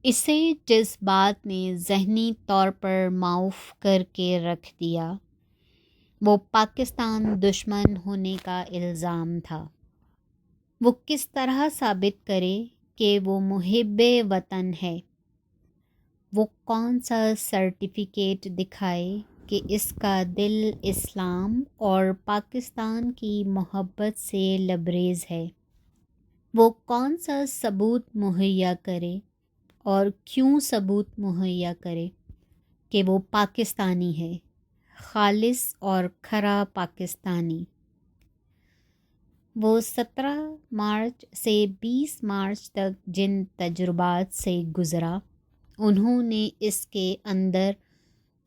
اسے جذبات نے ذہنی طور پر معاف کر کے رکھ دیا۔ وہ پاکستان دشمن ہونے کا الزام تھا۔ وہ کس طرح ثابت کرے کہ وہ محب وطن ہے؟ وہ کون سا سرٹیفکیٹ دکھائے کہ اس کا دل اسلام اور پاکستان کی محبت سے لبریز ہے؟ وہ کون سا ثبوت مہیا کرے اور کیوں ثبوت مہیا کرے کہ وہ پاکستانی ہے، خالص اور کھرا پاکستانی؟ وہ 17 مارچ سے 20 مارچ تک جن تجربات سے گزرا، انہوں نے اس کے اندر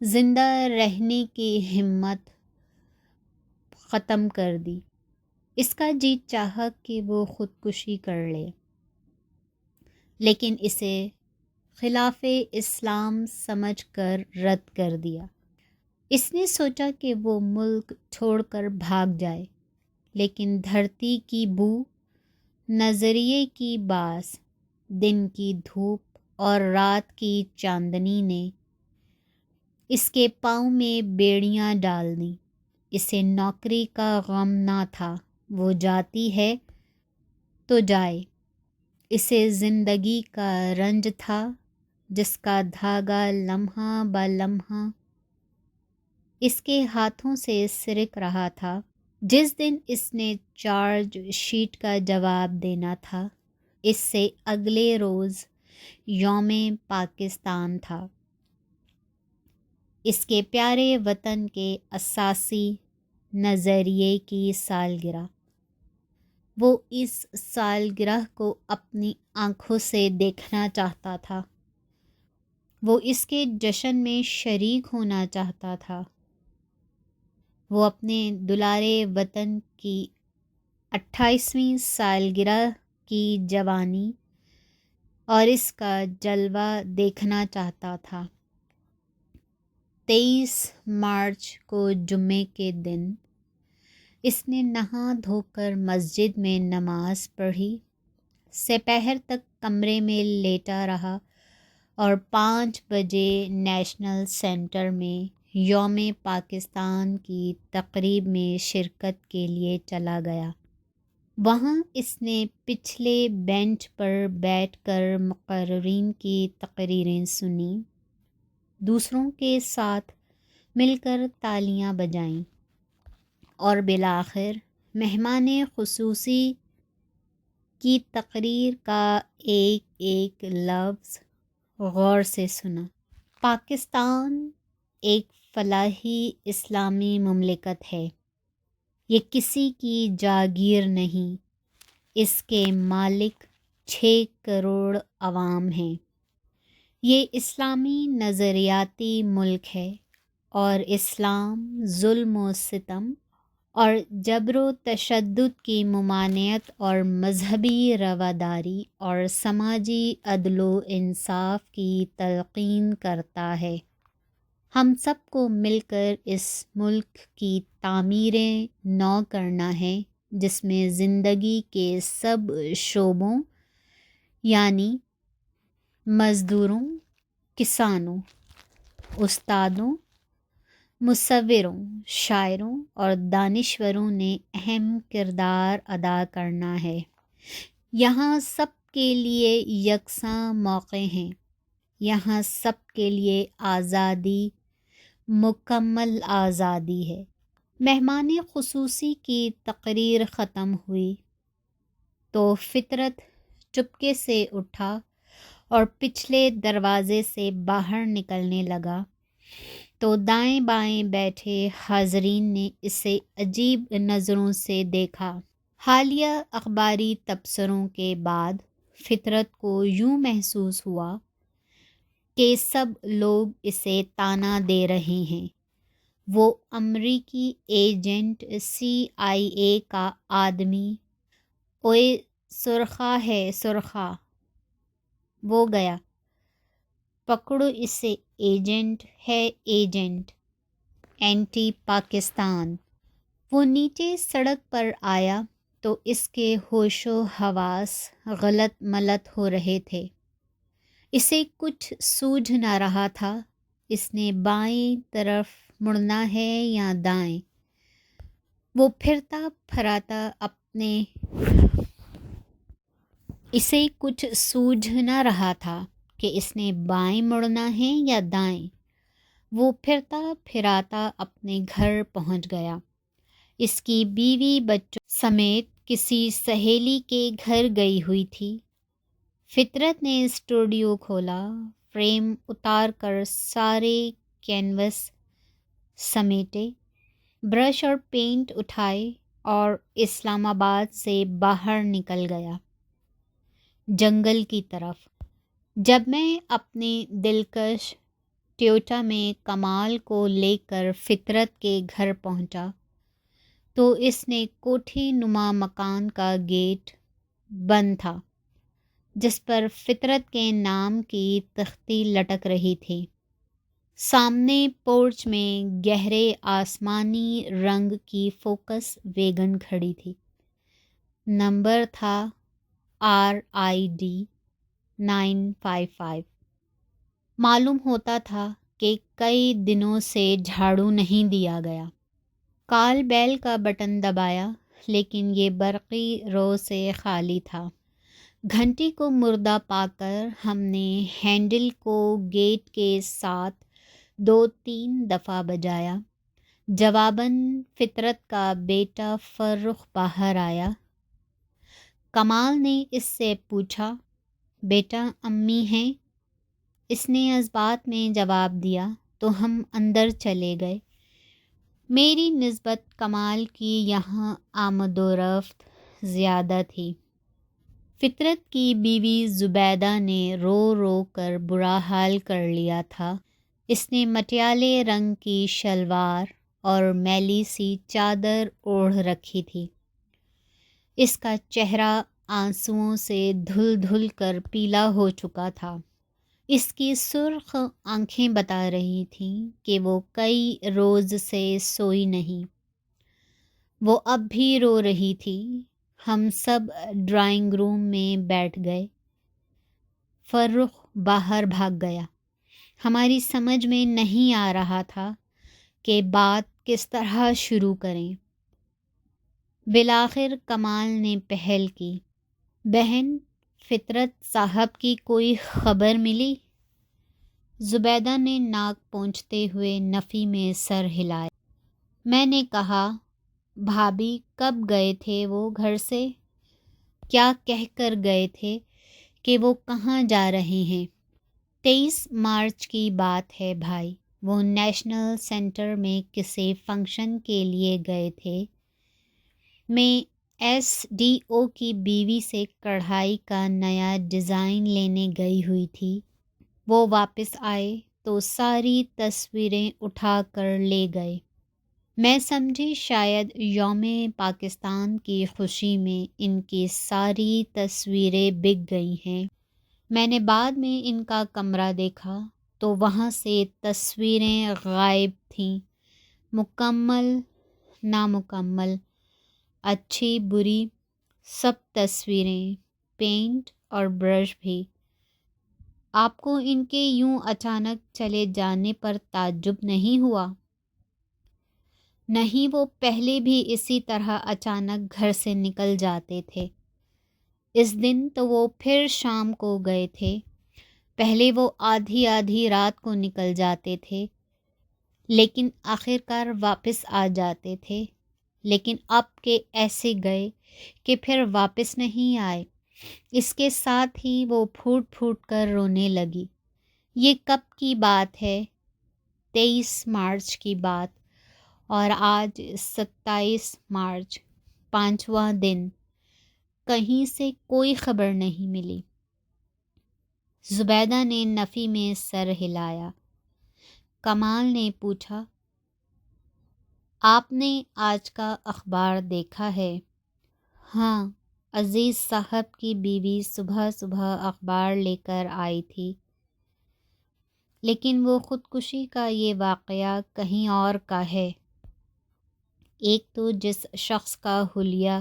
زندہ رہنے کی ہمت ختم کر دی۔ اس کا جی چاہا کہ وہ خودکشی کر لے، لیکن اسے خلاف اسلام سمجھ کر رد کر دیا۔ اس نے سوچا کہ وہ ملک چھوڑ کر بھاگ جائے، لیکن دھرتی کی بو، نظریے کی باس، دن کی دھوپ اور رات کی چاندنی نے اس کے پاؤں میں بیڑیاں ڈال دیں۔ اسے نوکری کا غم نہ تھا، وہ جاتی ہے تو جائے۔ اسے زندگی کا رنج تھا جس کا دھاگا لمحہ بہ لمحہ اس کے ہاتھوں سے سرک رہا تھا۔ جس دن اس نے چارج شیٹ کا جواب دینا تھا، اس سے اگلے روز یوم پاکستان تھا، اس کے پیارے وطن کے اساسی نظریے کی سالگرہ۔ وہ اس سالگرہ کو اپنی آنکھوں سے دیکھنا چاہتا تھا، وہ اس کے جشن میں شریک ہونا چاہتا تھا۔ وہ اپنے دلارے وطن کی 28ویں سالگرہ کی جوانی اور اس کا جلوہ دیکھنا چاہتا تھا۔ 23 مارچ کو جمعے کے دن اس نے نہا دھو کر مسجد میں نماز پڑھی، سپہر تک کمرے میں لیٹا رہا اور 5 بجے نیشنل سینٹر میں یوم پاکستان کی تقریب میں شرکت کے لیے چلا گیا۔ وہاں اس نے پچھلے بینچ پر بیٹھ کر مقررین کی تقریریں سنیں، دوسروں کے ساتھ مل کر تالیاں بجائیں اور بالآخر مہمان خصوصی کی تقریر کا ایک ایک لفظ غور سے سنا۔ پاکستان ایک فلاحی اسلامی مملکت ہے، یہ کسی کی جاگیر نہیں، اس کے مالک 6 کروڑ عوام ہیں۔ یہ اسلامی نظریاتی ملک ہے اور اسلام ظلم و ستم اور جبر و تشدد کی ممانعت اور مذہبی رواداری اور سماجی عدل و انصاف کی تلقین کرتا ہے۔ ہم سب کو مل کر اس ملک کی تعمیر نو کرنا ہے جس میں زندگی کے سب شعبوں یعنی مزدوروں، کسانوں، استادوں، مصوروں، شاعروں اور دانشوروں نے اہم کردار ادا کرنا ہے۔ یہاں سب کے لیے یکساں موقع ہیں، یہاں سب کے لیے آزادی، مکمل آزادی ہے۔ مہمان خصوصی کی تقریر ختم ہوئی تو فطرت چپکے سے اٹھا اور پچھلے دروازے سے باہر نکلنے لگا تو دائیں بائیں بیٹھے حاضرین نے اسے عجیب نظروں سے دیکھا۔ حالیہ اخباری تبصروں کے بعد فطرت کو یوں محسوس ہوا کہ سب لوگ اسے طعنہ دے رہے ہیں۔ وہ امریکی ایجنٹ CIA کا آدمی، اوئے سرخا ہے سرخا، وہ گیا، پکڑو اسے، ایجنٹ ہے ایجنٹ، اینٹی پاکستان۔ وہ نیچے سڑک پر آیا تو اس کے ہوش و حواس غلط ملت ہو رہے تھے۔ اسے کچھ سوجھ نہ رہا تھا، اس نے بائیں طرف مڑنا ہے یا دائیں۔ وہ پھرتا پھراتا اپنے اسے کچھ سوجھ نہ رہا تھا کہ اس نے بائیں مڑنا ہے یا دائیں۔ وہ پھرتا پھراتا اپنے گھر پہنچ گیا۔ اس کی بیوی بچوں سمیت کسی سہیلی کے گھر گئی ہوئی تھی۔ فطرت نے اسٹوڈیو کھولا، فریم اتار کر سارے کینوس سمیٹے، برش اور پینٹ اٹھائے اور اسلام آباد سے باہر نکل گیا، جنگل کی طرف۔ جب میں اپنے دلکش ٹویوٹا میں کمال کو لے کر فطرت کے گھر پہنچا تو اس نے کوٹھی نما مکان کا گیٹ بند تھا، جس پر فطرت کے نام کی تختی لٹک رہی تھی۔ سامنے پورچ میں گہرے آسمانی رنگ کی فوکس ویگن کھڑی تھی۔ نمبر تھا RID 955۔ معلوم ہوتا تھا کہ کئی دنوں سے جھاڑو نہیں دیا گیا۔ کال بیل کا بٹن دبایا، لیکن یہ برقی رو سے خالی تھا۔ گھنٹی کو مردہ پا کر ہم نے ہینڈل کو گیٹ کے ساتھ 2-3 دفعہ بجایا۔ جواباً فطرت کا بیٹا فرخ باہر آیا۔ کمال نے اس سے پوچھا، بیٹا امی ہیں؟ اس نے اثبات میں جواب دیا تو ہم اندر چلے گئے۔ میری نسبت کمال کی یہاں آمد و رفت زیادہ تھی۔ فطرت کی بیوی زبیدہ نے رو رو کر برا حال کر لیا تھا۔ اس نے مٹیالے رنگ کی شلوار اور میلی سی چادر اوڑھ رکھی تھی۔ اس کا چہرہ آنسوؤں سے دھل دھل کر پیلا ہو چکا تھا۔ اس کی سرخ آنکھیں بتا رہی تھیں کہ وہ کئی روز سے سوئی نہیں۔ وہ اب بھی رو رہی تھی۔ ہم سب ڈرائنگ روم میں بیٹھ گئے۔ فرخ باہر بھاگ گیا۔ ہماری سمجھ میں نہیں آ رہا تھا کہ بات کس طرح شروع کریں۔ بالآخر کمال نے پہل کی، بہن فطرت صاحب کی کوئی خبر ملی؟ زبیدہ نے ناک پونچھتے ہوئے نفی میں سر ہلایا۔ میں نے کہا، بھابھی کب گئے تھے وہ گھر سے؟ کیا کہہ کر گئے تھے کہ وہ کہاں جا رہے ہیں؟ 23 مارچ کی بات ہے بھائی، وہ نیشنل سینٹر میں کسی فنکشن کے لیے گئے تھے۔ میں SDO کی بیوی سے کڑھائی کا نیا ڈیزائن لینے گئی ہوئی تھی۔ وہ واپس آئے تو ساری تصویریں اٹھا کر لے گئے۔ میں سمجھی شاید یوم پاکستان کی خوشی میں ان کی ساری تصویریں بک گئی ہیں۔ میں نے بعد میں ان کا کمرہ دیکھا تو وہاں سے تصویریں غائب تھیں، مکمل نامکمل، اچھی بری، سب تصویریں، پینٹ اور برش بھی۔ آپ کو ان کے یوں اچانک چلے جانے پر تعجب نہیں ہوا؟ نہیں، وہ پہلے بھی اسی طرح اچانک گھر سے نکل جاتے تھے۔ اس دن تو وہ پھر شام کو گئے تھے۔ پہلے وہ آدھی آدھی رات کو نکل جاتے تھے، لیکن آخرکار واپس آ جاتے تھے۔ لیکن اب کے ایسے گئے کہ پھر واپس نہیں آئے۔ اس کے ساتھ ہی وہ پھوٹ پھوٹ کر رونے لگی۔ یہ کب کی بات ہے؟ 23 مارچ کی بات، اور آج 27 مارچ، 5واں دن۔ کہیں سے کوئی خبر نہیں ملی۔ زبیدہ نے نفی میں سر ہلایا۔ کمال نے پوچھا، آپ نے آج کا اخبار دیکھا ہے؟ ہاں، عزیز صاحب کی بیوی صبح صبح اخبار لے کر آئی تھی، لیکن وہ خودکشی کا یہ واقعہ کہیں اور کا ہے۔ ایک تو جس شخص کا حلیہ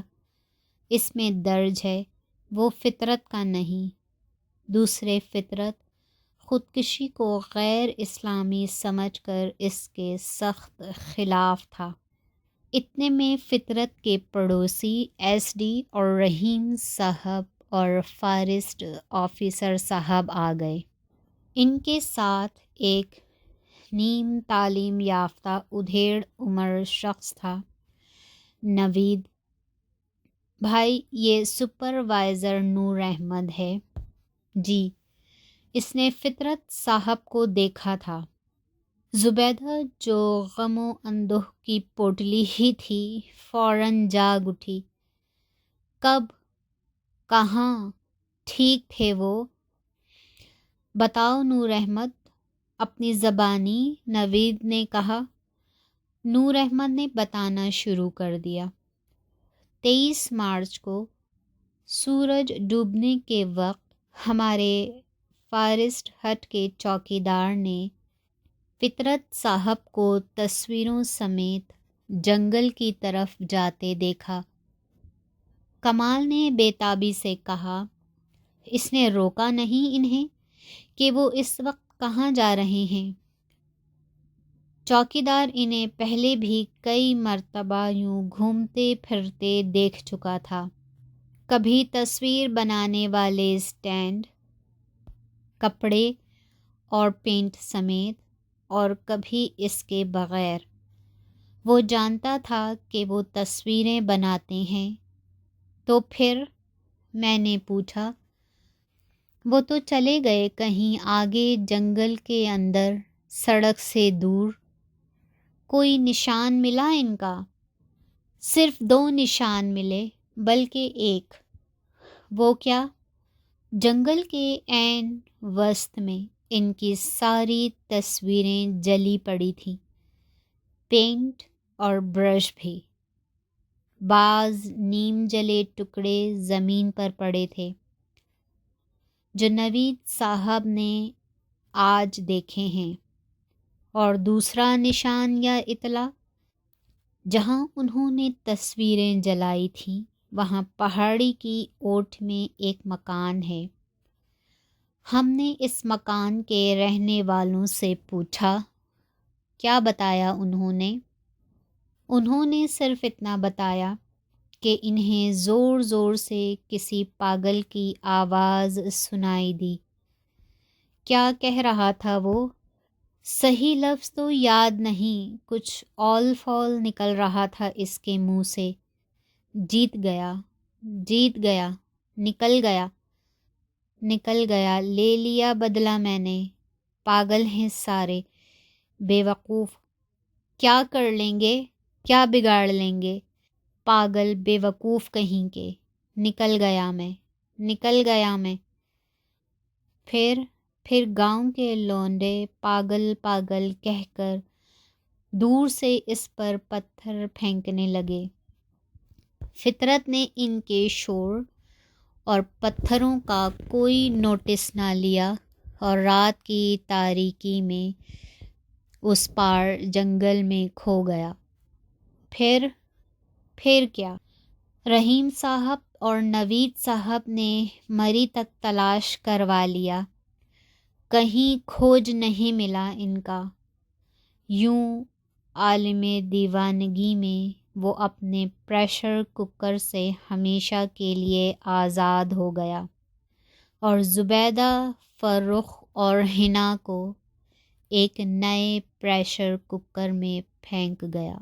اس میں درج ہے وہ فطرت کا نہیں، دوسرے فطرت خودکشی کو غیر اسلامی سمجھ کر اس کے سخت خلاف تھا۔ اتنے میں فطرت کے پڑوسی ایس ڈی اور رحیم صاحب اور فارسٹ آفیسر صاحب آ گئے۔ ان کے ساتھ ایک نیم تعلیم یافتہ ادھیڑ عمر شخص تھا۔ نوید بھائی، یہ سپروائزر نور احمد ہے۔ جی۔ اس نے فطرت صاحب کو دیکھا تھا۔ زبیدہ جو غم و اندوہ کی پوٹلی ہی تھی فوراً جاگ اٹھی۔ کب؟ کہاں؟ ٹھیک تھے وہ؟ بتاؤ نور احمد، اپنی زبانی نوید نے کہا۔ نور احمد نے بتانا شروع کر دیا۔ 23 مارچ کو سورج ڈوبنے کے وقت ہمارے فارسٹ ہٹ کے چوکیدار نے فطرت صاحب کو تصویروں سمیت جنگل کی طرف جاتے دیکھا۔ کمال نے بے تابی سے کہا، اس نے روکا نہیں انہیں کہ وہ اس وقت کہاں جا رہے ہیں؟ چوکیدار انہیں پہلے بھی کئی مرتبہ یوں گھومتے پھرتے دیکھ چکا تھا، کبھی تصویر بنانے والے اسٹینڈ، کپڑے اور پینٹ سمیت، اور کبھی اس کے بغیر۔ وہ جانتا تھا کہ وہ تصویریں بناتے ہیں۔ تو پھر؟ میں نے پوچھا۔ وہ تو چلے گئے کہیں آگے جنگل کے اندر، سڑک سے دور۔ کوئی نشان ملا ان کا؟ صرف 2 نشان ملے، بلکہ ایک۔ وہ کیا؟ جنگل کے عین وسط میں ان کی ساری تصویریں جلی پڑی تھیں، پینٹ اور برش بھی۔ بعض نیم جلے ٹکڑے زمین پر پڑے تھے، جو نوید صاحب نے آج دیکھے ہیں۔ اور دوسرا نشان یا اطلاع؟ جہاں انہوں نے تصویریں جلائی تھیں وہاں پہاڑی کی اوٹ میں ایک مکان ہے۔ ہم نے اس مکان کے رہنے والوں سے پوچھا۔ کیا بتایا انہوں نے؟ انہوں نے صرف اتنا بتایا کہ انہیں زور زور سے کسی پاگل کی آواز سنائی دی۔ کیا کہہ رہا تھا وہ؟ صحیح لفظ تو یاد نہیں، کچھ اول فول نکل رہا تھا اس کے منہ سے۔ جیت گیا، جیت گیا، نکل گیا، نکل گیا، لے لیا بدلہ میں نے، پاگل ہیں سارے، بے وقوف، کیا کر لیں گے، کیا بگاڑ لیں گے، پاگل بے وقوف کہیں کے، نکل گیا میں، نکل گیا میں۔ پھر گاؤں کے لونڈے پاگل پاگل کہہ کر دور سے اس پر پتھر پھینکنے لگے۔ فطرت نے ان کے شور اور پتھروں کا کوئی نوٹس نہ لیا اور رات کی تاریکی میں اس پار جنگل میں کھو گیا۔ پھر کیا؟ رحیم صاحب اور نوید صاحب نے مری تک تلاش کروا لیا، کہیں کھوج نہیں ملا ان کا۔ یوں عالم دیوانگی میں وہ اپنے پریشر کوکر سے ہمیشہ کے لیے آزاد ہو گیا اور زبیدہ، فرخ اور حنا کو ایک نئے پریشر کوکر میں پھینک گیا۔